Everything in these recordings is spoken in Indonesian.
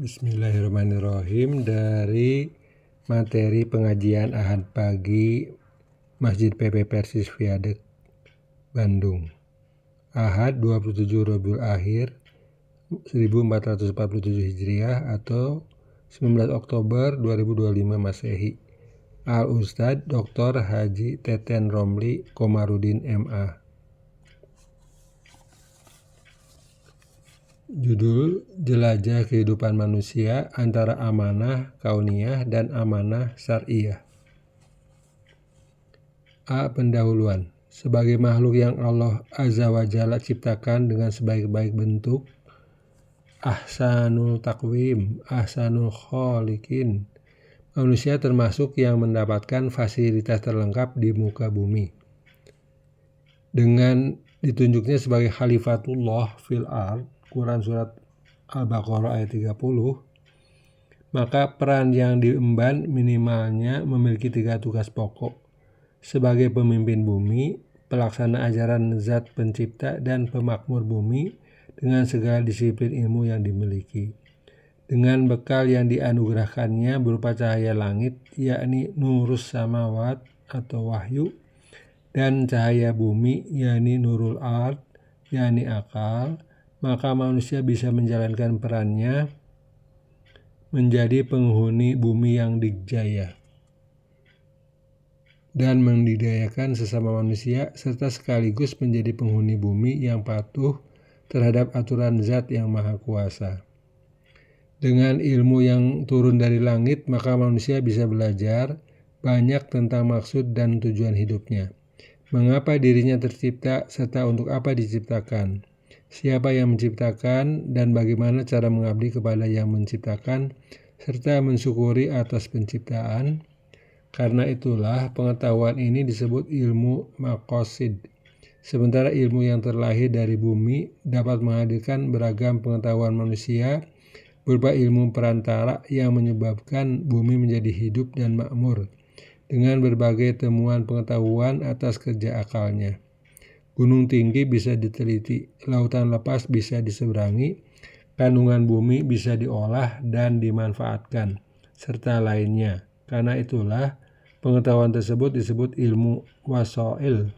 Bismillahirrahmanirrahim. Dari materi pengajian Ahad pagi Masjid PP Persis Viaduk Bandung, Ahad 27 Rabiul Akhir 1447 Hijriah atau 19 Oktober 2025 Masehi. Al-Ustadz Dr. Haji Teten Romli Komarudin MA. Judul: Jelajah Kehidupan Manusia Antara Amanah Kauniyah dan Amanah Syar'iyah. A. Pendahuluan. Sebagai makhluk yang Allah Azza wa Jalla ciptakan dengan sebaik-baik bentuk, ahsanul takwim, ahsanul kholikin, manusia termasuk yang mendapatkan fasilitas terlengkap di muka bumi. Dengan ditunjuknya sebagai khalifatullah fil ard, Quran Surat Al-Baqarah ayat 30, maka peran yang diemban minimalnya memiliki 3 tugas pokok: sebagai pemimpin bumi, pelaksana ajaran Zat Pencipta dan pemakmur bumi dengan segala disiplin ilmu yang dimiliki. Dengan bekal yang dianugerahkannya berupa cahaya langit, yakni nurus samawat atau wahyu, dan cahaya bumi, yakni nurul ard, yakni akal, maka manusia bisa menjalankan perannya menjadi penghuni bumi yang dijaya dan mendidayakan sesama manusia, serta sekaligus menjadi penghuni bumi yang patuh terhadap aturan Zat yang Maha Kuasa. Dengan ilmu yang turun dari langit, maka manusia bisa belajar banyak tentang maksud dan tujuan hidupnya, mengapa dirinya tercipta, serta untuk apa diciptakan, siapa yang menciptakan, dan bagaimana cara mengabdi kepada yang menciptakan, serta mensyukuri atas penciptaan. Karena itulah pengetahuan ini disebut ilmu maqasid. Sementara ilmu yang terlahir dari bumi dapat menghadirkan beragam pengetahuan manusia berupa ilmu perantara yang menyebabkan bumi menjadi hidup dan makmur dengan berbagai temuan pengetahuan atas kerja akalnya. Gunung tinggi bisa diteliti, lautan lepas bisa diseberangi, kandungan bumi bisa diolah dan dimanfaatkan, serta lainnya. Karena itulah pengetahuan tersebut disebut ilmu wasail.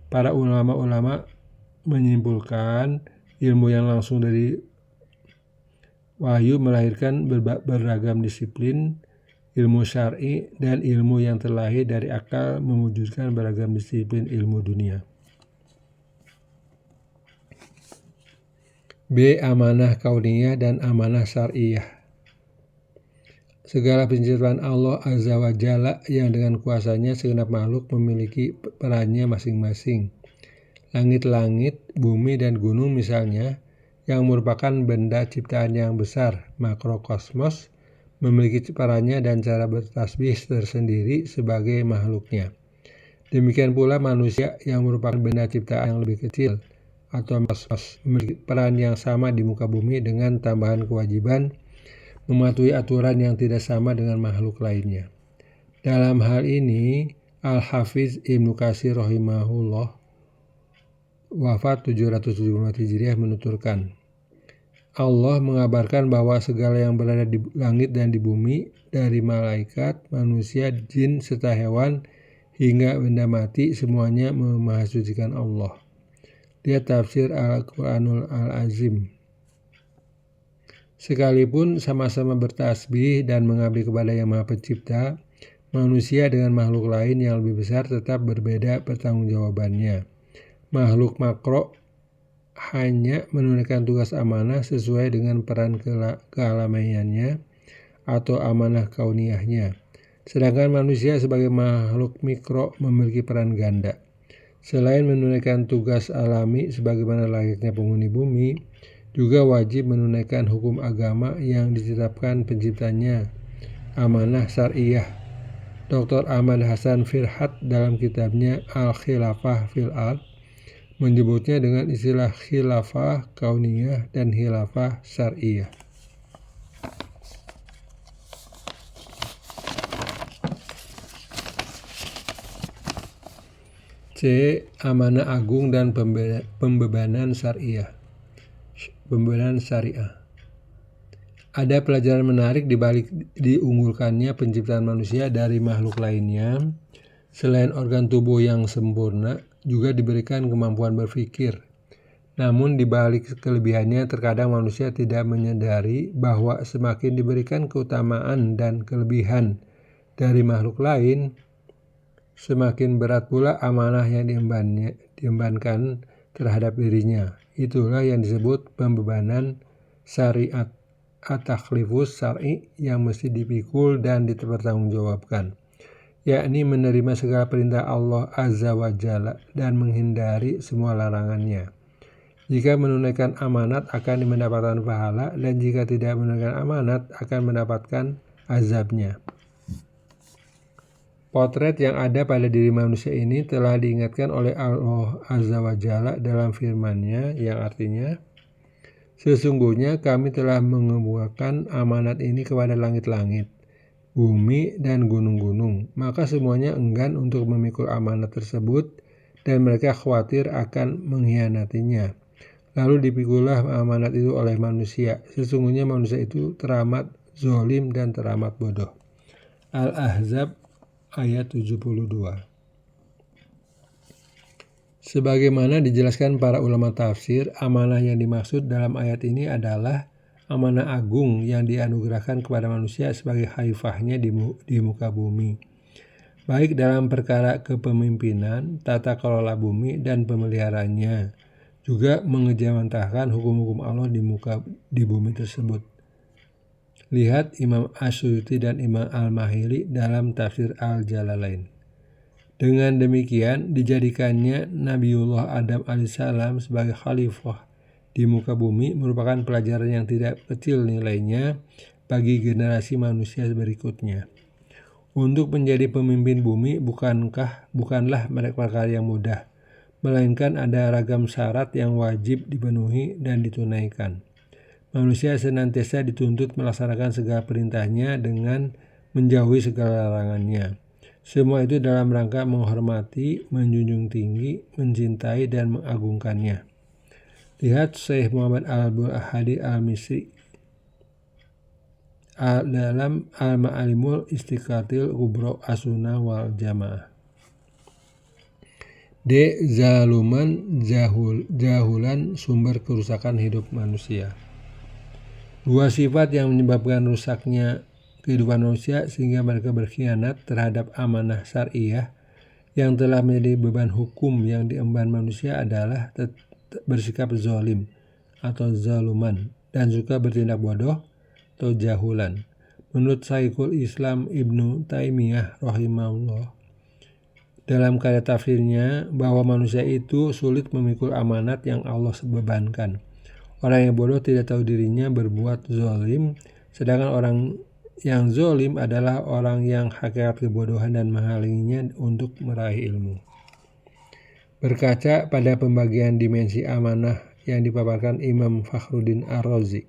Para ulama-ulama menyimpulkan ilmu yang langsung dari wahyu melahirkan beragam disiplin ilmu syar'i, dan ilmu yang terlahir dari akal mewujudkan beragam disiplin ilmu dunia. B. Amanah kauniyah dan amanah syar'iyah. Segala penciptaan Allah Azza wa Jalla yang dengan kuasanya segenap makhluk memiliki perannya masing-masing. Langit-langit, bumi, dan gunung misalnya, yang merupakan benda ciptaan yang besar, makrokosmos, memiliki perannya dan cara bertasbih tersendiri sebagai makhluknya. Demikian pula manusia yang merupakan benda ciptaan yang lebih kecil, atau kosmos, memiliki peran yang sama di muka bumi dengan tambahan kewajiban mematuhi aturan yang tidak sama dengan makhluk lainnya. Dalam hal ini, Al-Hafiz Ibnu Katsir rahimahullah wafat 775 Hijriah menuturkan, Allah mengabarkan bahwa segala yang berada di langit dan di bumi, dari malaikat, manusia, jin, serta hewan, hingga benda mati, semuanya memahasucikan Allah. Lihat tafsir Al-Quranul Al-Azim. Sekalipun sama-sama bertasbih dan mengabdi kepada Yang Maha Pencipta, manusia dengan makhluk lain yang lebih besar tetap berbeda pertanggungjawabannya. Makhluk makro hanya menunaikan tugas amanah sesuai dengan peran kealamiannya atau amanah kauniyahnya. Sedangkan manusia sebagai makhluk mikro memiliki peran ganda. Selain menunaikan tugas alami sebagaimana layaknya penghuni bumi, juga wajib menunaikan hukum agama yang ditetapkan penciptanya, amanah syar'iyah. Dr. Ahmad Hasan Firhat dalam kitabnya Al-Khilafah fil Ard menyebutnya dengan istilah khilafah kauniyah dan khilafah syar'iyah. C. Amanah agung dan pembebanan syariah. Ada pelajaran menarik di balik diunggulkannya penciptaan manusia dari makhluk lainnya. Selain organ tubuh yang sempurna, juga diberikan kemampuan berpikir. Namun di balik kelebihannya, terkadang manusia tidak menyadari bahwa semakin diberikan keutamaan dan kelebihan dari makhluk lain, semakin berat pula amanah yang diembankan terhadap dirinya. Itulah yang disebut pembebanan syariat at-takhlifus syar'i yang mesti dipikul dan dipertanggungjawabkan, yakni menerima segala perintah Allah Azza wa Jalla dan menghindari semua larangannya. Jika menunaikan amanat akan mendapatkan pahala, dan jika tidak menunaikan amanat akan mendapatkan azabnya. Potret yang ada pada diri manusia ini telah diingatkan oleh Allah Azza wa Jalla dalam firman-Nya yang artinya, sesungguhnya kami telah mengemukakan amanat ini kepada langit-langit, bumi, dan gunung-gunung. Maka semuanya enggan untuk memikul amanat tersebut dan mereka khawatir akan mengkhianatinya. Lalu dipikullah amanat itu oleh manusia. Sesungguhnya manusia itu teramat zolim dan teramat bodoh. Al-Ahzab ayat 72. Sebagaimana dijelaskan para ulama tafsir, amanah yang dimaksud dalam ayat ini adalah amanah agung yang dianugerahkan kepada manusia sebagai khalifahnya di muka bumi, baik dalam perkara kepemimpinan, tata kelola bumi, dan pemeliharanya, juga mengejawantahkan hukum-hukum Allah di bumi tersebut. Lihat Imam Asyuti dan Imam Al-Mahili dalam tafsir Al-Jalalain. Dengan demikian, dijadikannya Nabiullah Adam alaihissalam sebagai khalifah di muka bumi merupakan pelajaran yang tidak kecil nilainya bagi generasi manusia berikutnya. Untuk menjadi pemimpin bumi bukanlah perkara yang mudah, melainkan ada ragam syarat yang wajib dipenuhi dan ditunaikan. Manusia senantiasa dituntut melaksanakan segala perintahnya dengan menjauhi segala larangannya. Semua itu dalam rangka menghormati, menjunjung tinggi, mencintai, dan mengagungkannya. Lihat Syekh Muhammad Al-Ahadi Al-Misri dalam Al-Ma'alimul Istiqatil Kubro As-Sunnah wal Jamaah. Zaluman jahulan sumber kerusakan hidup manusia. Dua sifat yang menyebabkan rusaknya kehidupan manusia sehingga mereka berkhianat terhadap amanah syariah yang telah menjadi beban hukum yang diemban manusia adalah bersikap zalim atau zaluman dan suka bertindak bodoh atau jahulan. Menurut Syekhul Islam Ibnu Taimiyah rahimahullah dalam karya tafsirnya bahwa manusia itu sulit memikul amanat yang Allah bebankan. Orang yang bodoh tidak tahu dirinya berbuat zalim, sedangkan orang yang zalim adalah orang yang hakikat kebodohan dan menghalanginya untuk meraih ilmu. Berkaca pada pembagian dimensi amanah yang dipaparkan Imam Fakhruddin Ar-Razi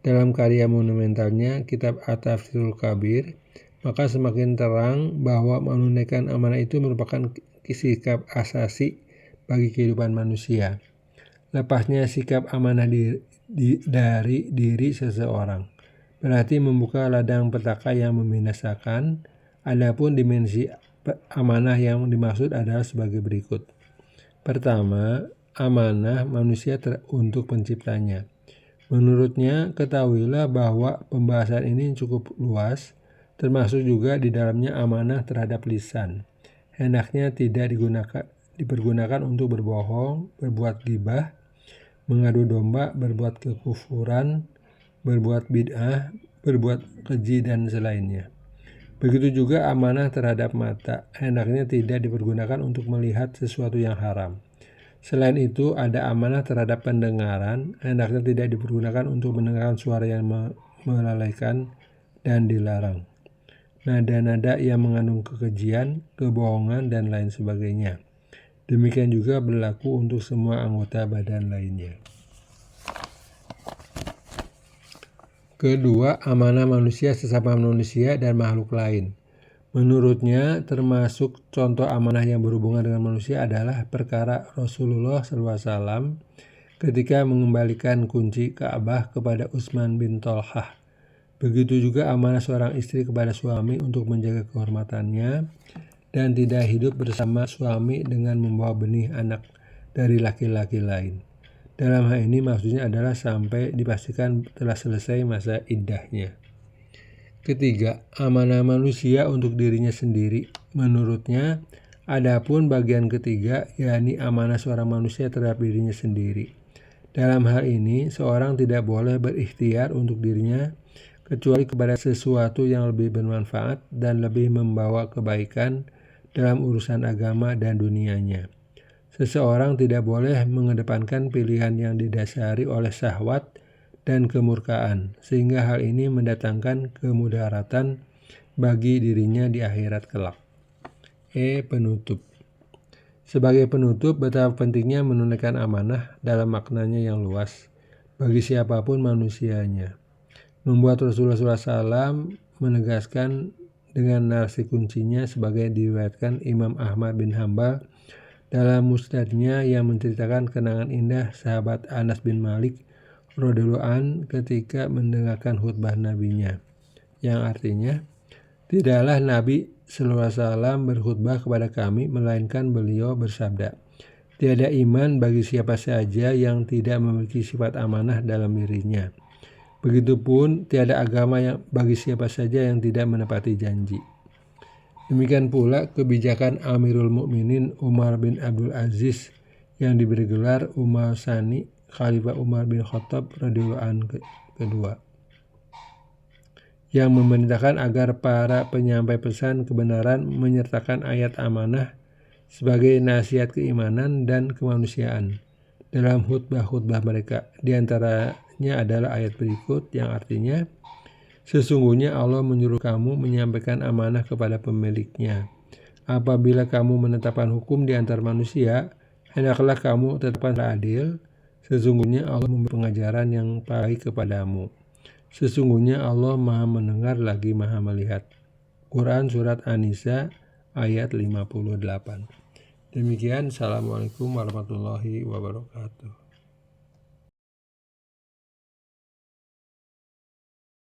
dalam karya monumentalnya Kitab At-Tafsirul Kabir, maka semakin terang bahwa menunaikan amanah itu merupakan sikap asasi bagi kehidupan manusia. Lepasnya sikap amanah dari diri seseorang berarti membuka ladang petaka yang membinasakan. Adapun dimensi amanah yang dimaksud adalah sebagai berikut. Pertama, amanah manusia untuk penciptanya. Menurutnya, ketahuilah bahwa pembahasan ini cukup luas, termasuk juga di dalamnya amanah terhadap lisan. Hendaknya tidak dipergunakan untuk berbohong, berbuat ghibah, mengadu domba, berbuat kekufuran, berbuat bid'ah, berbuat keji, dan selainnya. Begitu juga amanah terhadap mata, hendaknya tidak dipergunakan untuk melihat sesuatu yang haram. Selain itu, ada amanah terhadap pendengaran, hendaknya tidak dipergunakan untuk mendengarkan suara yang melalaikan dan dilarang. Nada-nada yang mengandung kekejian, kebohongan, dan lain sebagainya. Demikian juga berlaku untuk semua anggota badan lainnya. Kedua, amanah manusia sesama manusia dan makhluk lain. Menurutnya, termasuk contoh amanah yang berhubungan dengan manusia adalah perkara Rasulullah SAW ketika mengembalikan kunci Ka'bah kepada Utsman bin Tolhah Begitu juga amanah seorang istri kepada suami untuk menjaga kehormatannya dan tidak hidup bersama suami dengan membawa benih anak dari laki-laki lain. Dalam hal ini maksudnya adalah sampai dipastikan telah selesai masa iddahnya. Ketiga, amanah manusia untuk dirinya sendiri. Menurutnya, adapun bagian ketiga, yakni amanah seorang manusia terhadap dirinya sendiri. Dalam hal ini, seorang tidak boleh berikhtiar untuk dirinya kecuali kepada sesuatu yang lebih bermanfaat dan lebih membawa kebaikan dalam urusan agama dan dunianya. Seseorang tidak boleh mengedepankan pilihan yang didasari oleh syahwat dan kemurkaan, sehingga hal ini mendatangkan kemudaratan bagi dirinya di akhirat kelak. Penutup. Sebagai penutup, betapa pentingnya menunaikan amanah dalam maknanya yang luas bagi siapapun manusianya. Membuat Rasulullah SAW menegaskan dengan narasi kuncinya sebagai diriwayatkan Imam Ahmad bin Hanbal dalam musnadnya yang menceritakan kenangan indah sahabat Anas bin Malik radhiyallahu anhu ketika mendengarkan khutbah nabinya, yang artinya, tidaklah Nabi sallallahu alaihi wasallam berkhutbah kepada kami melainkan beliau bersabda, tiada iman bagi siapa saja yang tidak memiliki sifat amanah dalam dirinya. Begitupun tiada agama yang bagi siapa saja yang tidak menepati janji. Demikian pula kebijakan Amirul Mukminin Umar bin Abdul Aziz yang diberi gelar Umar Tsani, Khalifah Umar bin Khattab radhiyallahu anhu kedua, yang memerintahkan agar para penyampai pesan kebenaran menyertakan ayat amanah sebagai nasihat keimanan dan kemanusiaan dalam khutbah-khutbah mereka. Di antaranya adalah ayat berikut yang artinya, sesungguhnya Allah menyuruh kamu menyampaikan amanah kepada pemiliknya. Apabila kamu menetapkan hukum di antara manusia, hendaklah kamu tetapkan adil. Sesungguhnya Allah memberi pengajaran yang baik kepadamu. Sesungguhnya Allah Maha mendengar lagi Maha melihat. Quran Surat An-Nisa ayat 58. Demikian, Assalamualaikum warahmatullahi wabarakatuh.